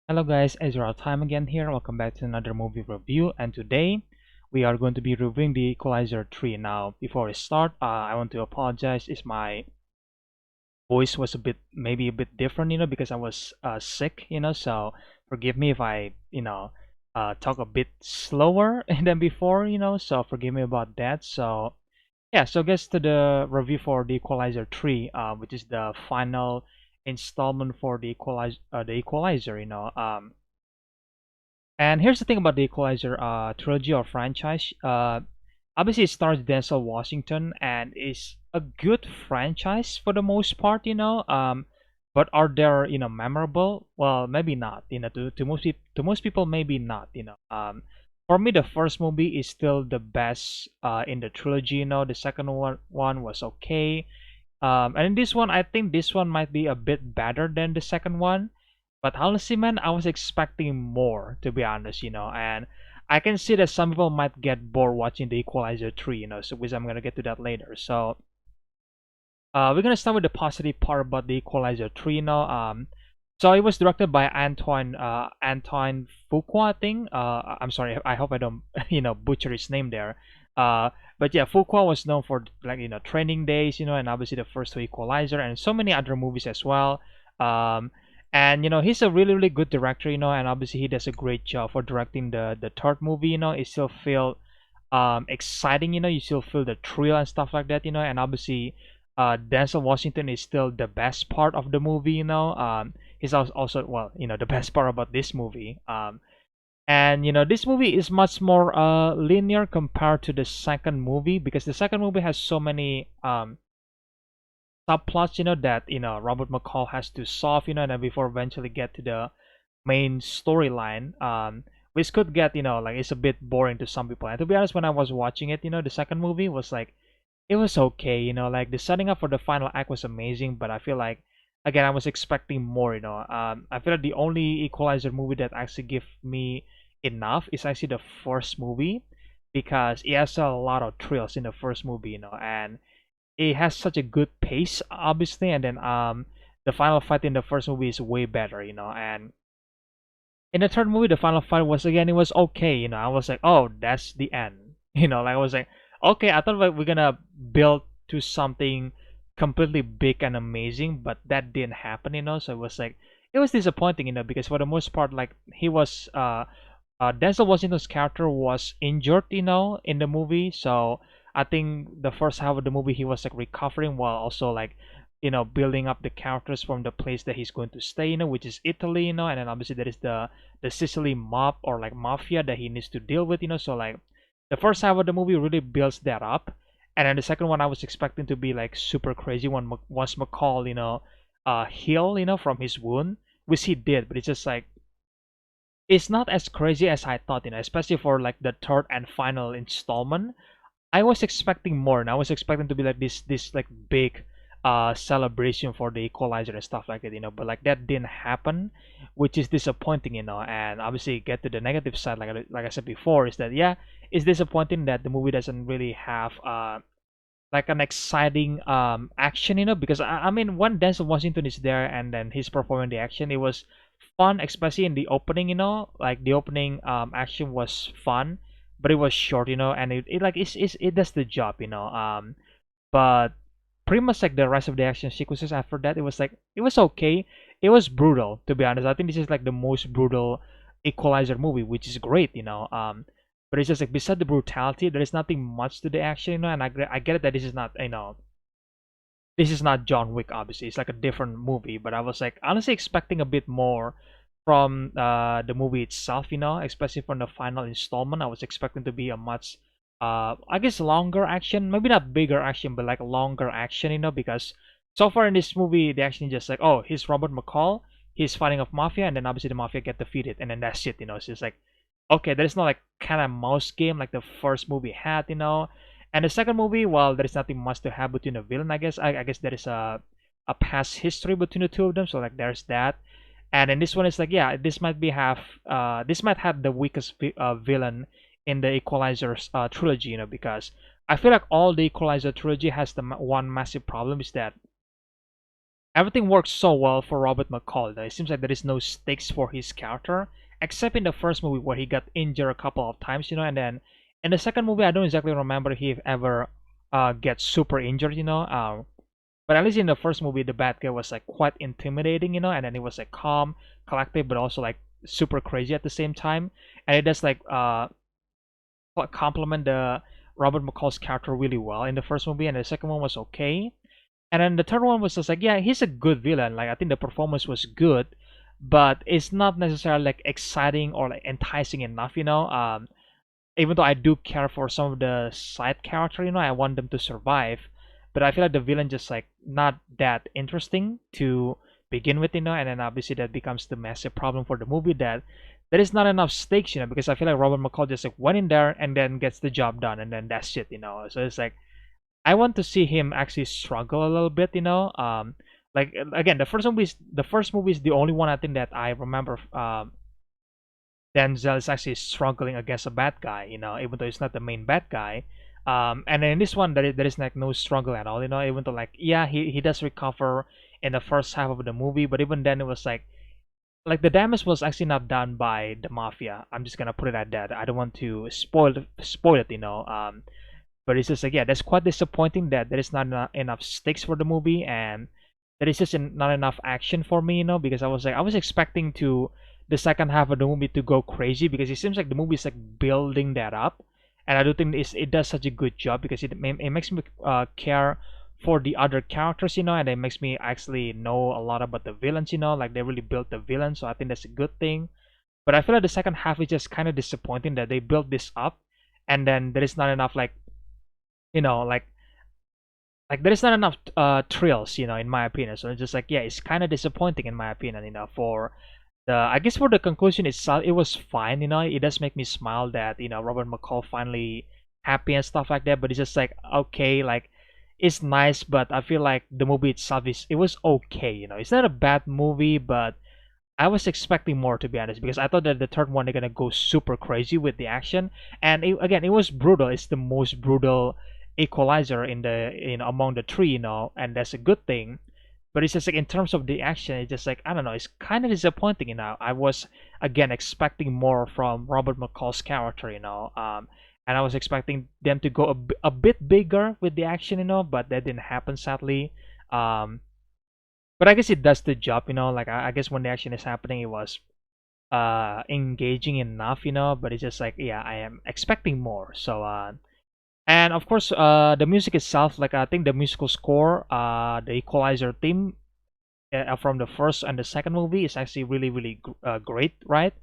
Hello guys, EzraTime again here. Welcome back to another movie review, and today we are going to be reviewing the Equalizer 3. Now, before I start, I want to apologize if my voice was maybe a bit different, because I was sick, so forgive me if I, talk a bit slower than before, so forgive me about that. So, yeah, so gets to the review for the Equalizer 3, which is the final installment for the Equalizer. And here's the thing about the Equalizer trilogy or franchise. Obviously, it stars Denzel Washington and is a good franchise for the most part, But are there, memorable? Well, maybe not. To most people, maybe not. For me, the first movie is still the best in the trilogy. The second one was okay. And in this one, I think this one might be a bit better than the second one. But honestly, man, I was expecting more, to be honest, and I can see that some people might get bored watching the Equalizer 3, so which I'm gonna get to that later. So we're gonna start with the positive part about the Equalizer 3, so it was directed by Antoine Fuqua, I think. I'm sorry, I hope I don't, butcher his name there. Uh, but yeah, Fuqua was known for like Training Days, and obviously the first two Equalizer and so many other movies as well. Um, and he's a really really good director, and obviously he does a great job for directing the third movie. It still feel exciting. You still feel the thrill and stuff like that. And obviously Denzel Washington is still the best part of the movie. He's also, well, the best part about this movie. And this movie is much more linear compared to the second movie, because the second movie has so many subplots, that Robert McCall has to solve, and then before eventually get to the main storyline. Which could get, like, it's a bit boring to some people. And to be honest, when I was watching it, the second movie was like, it was okay, like the setting up for the final act was amazing, but I feel like, again, I was expecting more. I feel like the only Equalizer movie that actually give me enough is actually the first movie, because it has a lot of thrills in the first movie, and it has such a good pace, obviously, and then the final fight in the first movie is way better, and in the third movie, the final fight was, again, it was okay, I was like, oh, that's the end. Like, I was like, okay, I thought we're gonna build to something completely big and amazing, but that didn't happen, so it was like, it was disappointing, because for the most part, like, he was Denzel Washington's character was injured, in the movie. So I think the first half of the movie he was like recovering while also like, building up the characters from the place that he's going to stay, which is Italy, and then obviously there is the Sicily mob or like mafia that he needs to deal with, So like the first half of the movie really builds that up, and then the second one I was expecting to be like super crazy once McCall, heal, from his wound, which he did, but it's just like it's not as crazy as I thought, especially for like the third and final installment. I was expecting more, and I was expecting to be like this like big celebration for the Equalizer and stuff like that, but like that didn't happen, which is disappointing, and obviously get to the negative side, like I said before, is that, yeah, it's disappointing that the movie doesn't really have like an exciting action, because I mean, when Denzel Washington is there and then he's performing the action, it was fun, especially in the opening, like the opening action was fun, but it was short, and it like it does the job, but pretty much like the rest of the action sequences after that, it was like, it was okay. It was brutal, to be honest. I think this is like the most brutal Equalizer movie, which is great, but it's just like, beside the brutality, there is nothing much to the action, and I get it that this is not, this is not John Wick, obviously. It's like a different movie, but I was like honestly expecting a bit more from the movie itself, especially from the final installment. I was expecting to be a much, I guess, longer action, maybe not bigger action, but like longer action, because so far in this movie, the action is just like, oh, he's Robert McCall, he's fighting off mafia, and then obviously the mafia get defeated, and then that's it, It's just like, okay, there is not like kind of mouse game like the first movie had, and the second movie, well, there is nothing much to have between the villain, I guess. I guess there is a past history between the two of them, so like there's that. And then this one is like, yeah, this might have the weakest villain in the Equalizer trilogy, because I feel like all the Equalizer trilogy has the one massive problem, is that everything works so well for Robert McCall. Though it seems like there is no stakes for his character, except in the first movie where he got injured a couple of times, and then in the second movie I don't exactly remember if he ever gets super injured, but at least in the first movie the bad guy was like quite intimidating, and then he was like calm, collected, but also like super crazy at the same time, and it does like complement the Robert McCall's character really well in the first movie, and the second one was okay. And then the third one was just like, yeah, he's a good villain. Like I think the performance was good, but it's not necessarily like exciting or like enticing enough, even though I do care for some of the side character, I want them to survive. But I feel like the villain just like not that interesting to begin with, and then obviously that becomes the massive problem for the movie that there is not enough stakes, because I feel like Robert McCall just like went in there and then gets the job done and then that's it. So it's like I want to see him actually struggle a little bit, like again, the first movie is the only one I think that I remember. Denzel is actually struggling against a bad guy, even though he's not the main bad guy. And in this one, there is like no struggle at all, even though like yeah, he does recover in the first half of the movie, but even then it was like the damage was actually not done by the mafia. I'm just gonna put it at that. I don't want to spoil it, but it's just like yeah, that's quite disappointing that there is not enough stakes for the movie and there is just not enough action for me, because I was expecting to the second half of the movie to go crazy because it seems like the movie is like building that up, and I do think it does such a good job because it makes me care for the other characters, and it makes me actually know a lot about the villains, like they really built the villains, so I think that's a good thing. But I feel like the second half is just kind of disappointing that they built this up and then there is not enough like you know like there is not enough thrills, in my opinion. So it's just like yeah, it's kind of disappointing in my opinion, for the I guess for the conclusion itself, it was fine. It does make me smile that Robert McCall finally happy and stuff like that. But it's just like okay, like it's nice, but I feel like the movie itself it was okay. It's not a bad movie, but I was expecting more to be honest because I thought that the third one they're gonna go super crazy with the action, and again it was brutal. It's the most brutal Equalizer in the among the three, and that's a good thing. But it's just like in terms of the action, it's just like I don't know. It's kind of disappointing, I was again expecting more from Robert McCall's character, and I was expecting them to go a bit bigger with the action, but that didn't happen sadly. Um, but I guess it does the job, like I guess when the action is happening, it was engaging enough, but it's just like yeah, I am expecting more. So and of course the music itself, like I think the musical score, the Equalizer theme from the first and the second movie is actually really really great, right?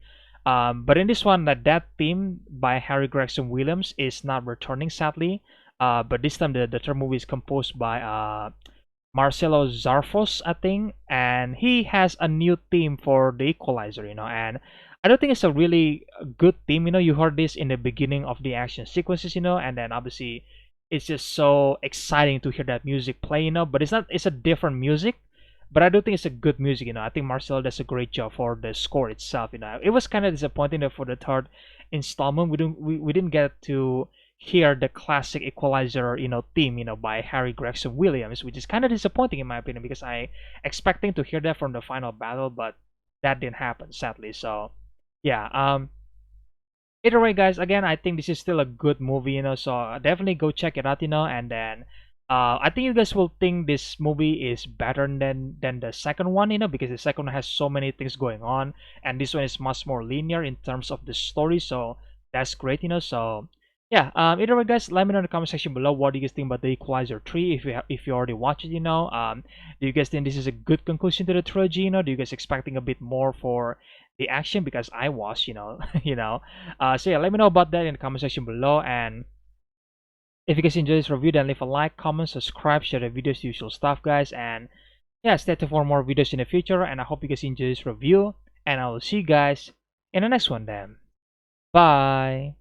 But in this one, that theme by Harry Gregson Williams is not returning sadly. But this time the third movie is composed by Marcelo Zarfos, I think, and he has a new theme for the Equalizer, and I don't think it's a really good theme. You heard this in the beginning of the action sequences, and then obviously it's just so exciting to hear that music play, but it's not, it's a different music, but I do think it's a good music, I think Marcelo does a great job for the score itself, It was kind of disappointing that for the third installment we didn't get to hear the classic Equalizer, theme, by Harry Gregson Williams, which is kind of disappointing in my opinion because I expecting to hear that from the final battle, but that didn't happen sadly. So yeah, either way, guys, again, I think this is still a good movie, so definitely go check it out, and then I think you guys will think this movie is better than the second one, because the second one has so many things going on, and this one is much more linear in terms of the story, so that's great, so yeah, either way, guys, let me know in the comment section below what do you guys think about the Equalizer 3 if you already watched it, do you guys think this is a good conclusion to the trilogy, do you guys expecting a bit more for the action because I was, so yeah, let me know about that in the comment section below. And if you guys enjoyed this review, then leave a like, comment, subscribe, share the videos, usual stuff, guys. And yeah, stay tuned for more videos in the future. And I hope you guys enjoy this review. And I will see you guys in the next one then. Bye.